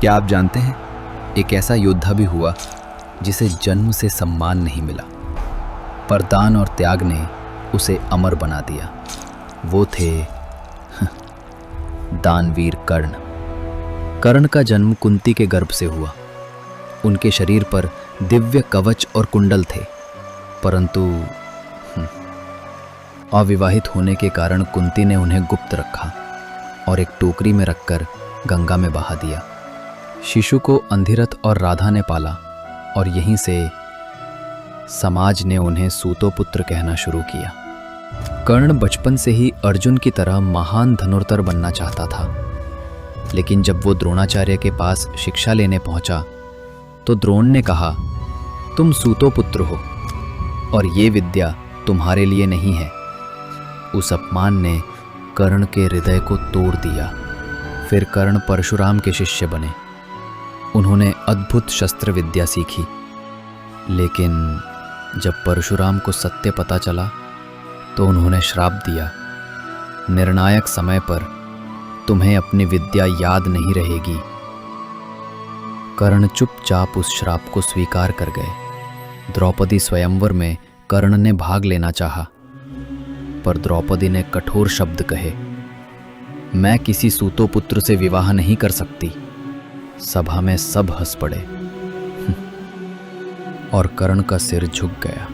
क्या आप जानते हैं, एक ऐसा योद्धा भी हुआ जिसे जन्म से सम्मान नहीं मिला, पर दान और त्याग ने उसे अमर बना दिया। वो थे दानवीर कर्ण। कर्ण का जन्म कुंती के गर्भ से हुआ। उनके शरीर पर दिव्य कवच और कुंडल थे, परंतु अविवाहित होने के कारण कुंती ने उन्हें गुप्त रखा और एक टोकरी में रखकर गंगा में बहा दिया। शिशु को अंधिरथ और राधा ने पाला और यहीं से समाज ने उन्हें सूतोपुत्र कहना शुरू किया। कर्ण बचपन से ही अर्जुन की तरह महान धनुर्धर बनना चाहता था, लेकिन जब वो द्रोणाचार्य के पास शिक्षा लेने पहुंचा तो द्रोण ने कहा, तुम सूतोपुत्र हो और ये विद्या तुम्हारे लिए नहीं है। उस अपमान ने कर्ण के हृदय को तोड़ दिया। फिर कर्ण परशुराम के शिष्य बने। उन्होंने अद्भुत शस्त्र विद्या सीखी, लेकिन जब परशुराम को सत्य पता चला तो उन्होंने श्राप दिया, निर्णायक समय पर तुम्हें अपनी विद्या याद नहीं रहेगी। कर्ण चुपचाप उस श्राप को स्वीकार कर गए। द्रौपदी स्वयंवर में कर्ण ने भाग लेना चाहा, पर द्रौपदी ने कठोर शब्द कहे, मैं किसी सूतोपुत्र से विवाह नहीं कर सकती। सभा में सब हंस पड़े और कर्ण का सिर झुक गया।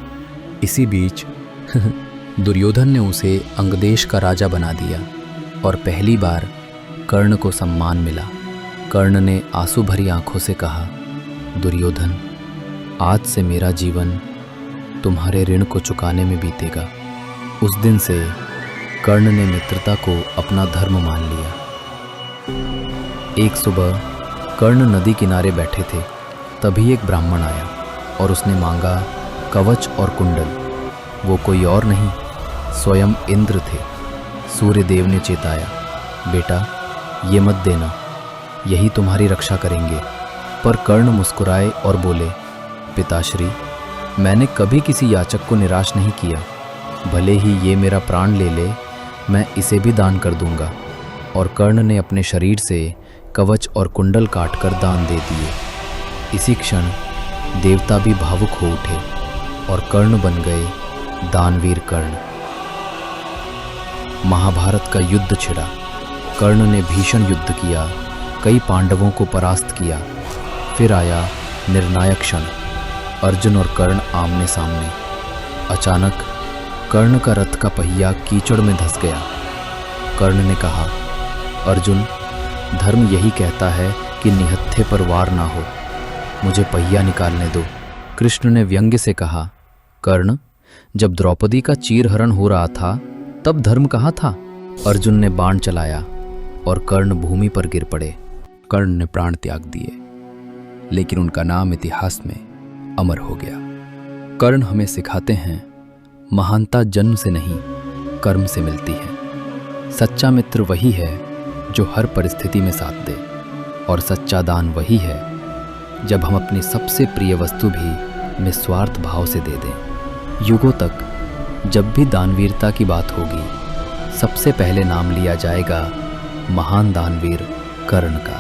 इसी बीच दुर्योधन ने उसे अंगदेश का राजा बना दिया और पहली बार कर्ण को सम्मान मिला। कर्ण ने आंसू भरी आंखों से कहा, दुर्योधन, आज से मेरा जीवन तुम्हारे ऋण को चुकाने में बीतेगा। उस दिन से कर्ण ने मित्रता को अपना धर्म मान लिया। एक सुबह कर्ण नदी किनारे बैठे थे, तभी एक ब्राह्मण आया और उसने मांगा कवच और कुंडल। वो कोई और नहीं, स्वयं इंद्र थे। सूर्यदेव ने चेताया, बेटा ये मत देना, यही तुम्हारी रक्षा करेंगे। पर कर्ण मुस्कुराए और बोले, पिताश्री, मैंने कभी किसी याचक को निराश नहीं किया। भले ही ये मेरा प्राण ले ले, मैं इसे भी दान कर दूंगा। और कर्ण ने अपने शरीर से कवच और कुंडल काटकर दान दे दिए। इसी क्षण देवता भी भावुक हो उठे और कर्ण बन गए दानवीर कर्ण। महाभारत का युद्ध छिड़ा। कर्ण ने भीषण युद्ध किया, कई पांडवों को परास्त किया। फिर आया निर्णायक क्षण। अर्जुन और कर्ण आमने सामने। अचानक कर्ण का रथ का पहिया कीचड़ में धंस गया। कर्ण ने कहा, अर्जुन, धर्म यही कहता है कि निहत्थे पर वार ना हो, मुझे पहिया निकालने दो। कृष्ण ने व्यंग्य से कहा, कर्ण, जब द्रौपदी का चीरहरण हो रहा था तब धर्म कहाँ था? अर्जुन ने बाण चलाया और कर्ण भूमि पर गिर पड़े। कर्ण ने प्राण त्याग दिए, लेकिन उनका नाम इतिहास में अमर हो गया। कर्ण हमें सिखाते हैं, महानता जन्म से नहीं, कर्म से मिलती है। सच्चा मित्र वही है जो हर परिस्थिति में साथ दे, और सच्चा दान वही है जब हम अपनी सबसे प्रिय वस्तु भी निस्वार्थ भाव से दे दें। युगों तक जब भी दानवीरता की बात होगी, सबसे पहले नाम लिया जाएगा महान दानवीर कर्ण का।